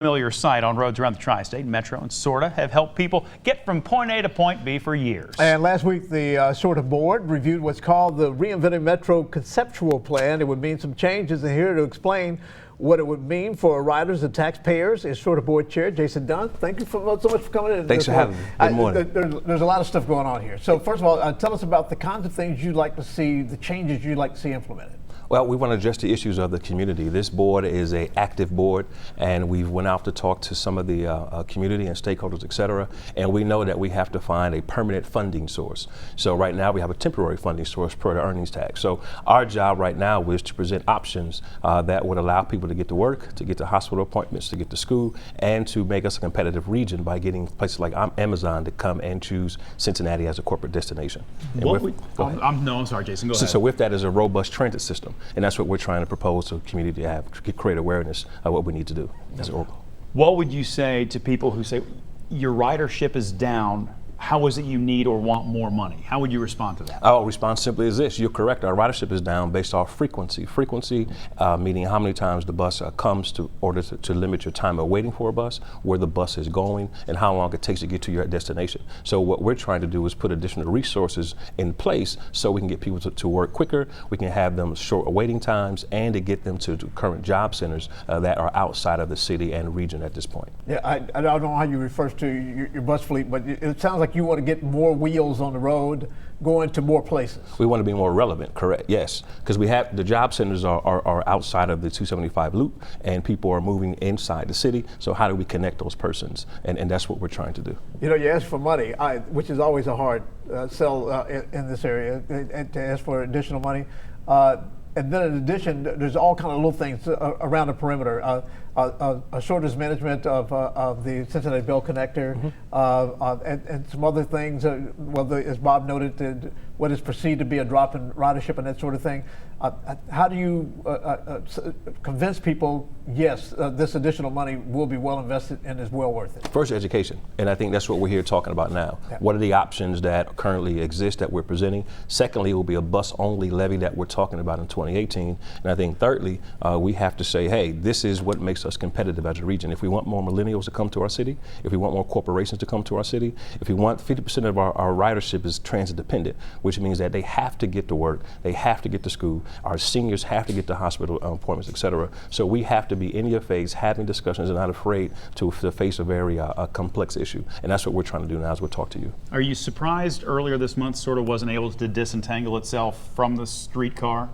Familiar sight on roads around the tri-state. Metro and SORTA have helped people get from point A to point B for years. And last week, the SORTA board reviewed what's called the Reinventing Metro conceptual plan. It would mean some changes, and here to explain what it would mean for riders and taxpayers is SORTA board chair Jason Dunn. Thank you so much for coming in. Thanks for having me. Good morning. There's a lot of stuff going on here. So first of all, tell us about the kinds of things you'd like to see, the changes you'd like to see implemented. Well, we want to address the issues of the community. This board is an active board, and we've went out to talk to some of the community and stakeholders, et cetera, and we know that we have to find a permanent funding source. So right now we have a temporary funding source per the earnings tax. So our job right now is to present options that would allow people to get to work, to get to hospital appointments, to get to school, and to make us a competitive region by getting places like Amazon to come and choose Cincinnati as a corporate destination. I'm sorry, Jason, go ahead. So with that is a robust transit system. And that's what we're trying to propose to the community to have, to create awareness of what we need to do as Oracle. What would you say to people who say your ridership is down? How is it you need or want more money? How would you respond to that? Our response simply is this: you're correct. Our ridership is down based off frequency. Frequency meaning how many times the bus comes to order to limit your time of waiting for a bus, where the bus is going, and how long it takes to get to your destination. So what we're trying to do is put additional resources in place so we can get people to work quicker, we can have them short waiting times, and to get them to current job centers that are outside of the city and region at this point. Yeah, I don't know how you refer to your bus fleet, but it sounds like you want to get more wheels on the road, going to more places. We want to be more relevant, correct, yes. Because we have, the job centers are outside of the 275 loop, and people are moving inside the city, so how do we connect those persons? And that's what we're trying to do. You know, you ask for money, which is always a hard sell in this area, and to ask for additional money. And then in addition, there's all kind of little things around the perimeter. SORTA's management of the Cincinnati Bell Connector, and some other things, as Bob noted, what is perceived to be a drop in ridership and that sort of thing. How do you convince people, yes, this additional money will be well invested and is well worth it? First, education, and I think that's what we're here talking about now. Yeah. What are the options that currently exist that we're presenting? Secondly, it will be a bus-only levy that we're talking about in 2018. And I think thirdly, we have to say, hey, this is what makes us competitive as a region. If we want more millennials to come to our city, if we want more corporations to come to our city, if we want 50% of our ridership is transit dependent, which means that they have to get to work, they have to get to school, our seniors have to get to hospital appointments, et cetera. So we have to be in your face, having discussions, and not afraid to face a very complex issue. And that's what we're trying to do now as we talk to you. Are you surprised earlier this month SORTA wasn't able to disentangle itself from the streetcar?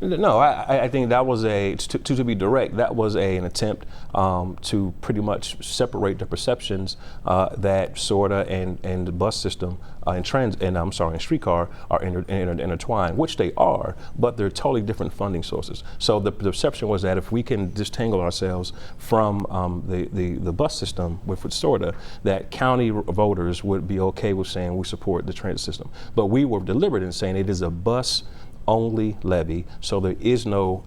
No, I think that was to be direct, that was an attempt to pretty much separate the perceptions that SORTA and the bus system and streetcar are intertwined, which they are, but they're totally different funding sources. So the perception was that if we can disentangle ourselves from the bus system with SORTA, that county voters would be okay with saying we support the transit system. But we were deliberate in saying it is a bus only levy, so there is no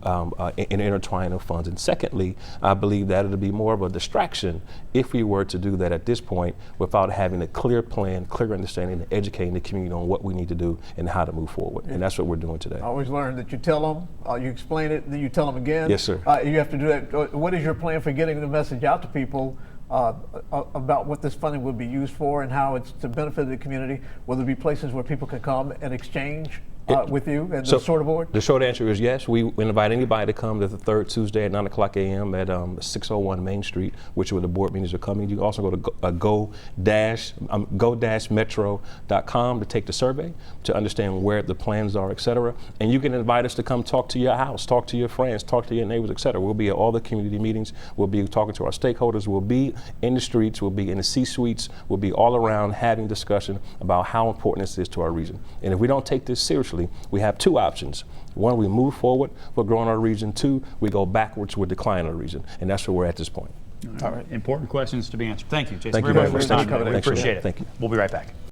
intertwining of funds. And secondly, I believe that it'll be more of a distraction if we were to do that at this point without having a clear plan, clear understanding, and educating the community on what we need to do and how to move forward. And that's what we're doing today. I always learn that you tell them, you explain it, then you tell them again. Yes, sir. You have to do that. What is your plan for getting the message out to people about what this funding would be used for and how it's to benefit the community? Will there be places where people can come and exchange with you and the SORTA board? The short answer is yes. We invite anybody to come to the third Tuesday at 9 o'clock a.m. at 601 Main Street, which is where the board meetings are coming. You can also go to go-metro.com to take the survey, to understand where the plans are, et cetera. And you can invite us to come talk to your house, talk to your friends, talk to your neighbors, et cetera. We'll be at all the community meetings. We'll be talking to our stakeholders. We'll be in the streets. We'll be in the C-suites. We'll be all around having discussion about how important this is to our region. And if we don't take this seriously, we have two options. One, we move forward for growing our region. Two, we go backwards with declining our region. And that's where we're at this point. All right. Important questions to be answered. Thank you, Jason. Thank you very much. We appreciate it. Thank you. We'll be right back.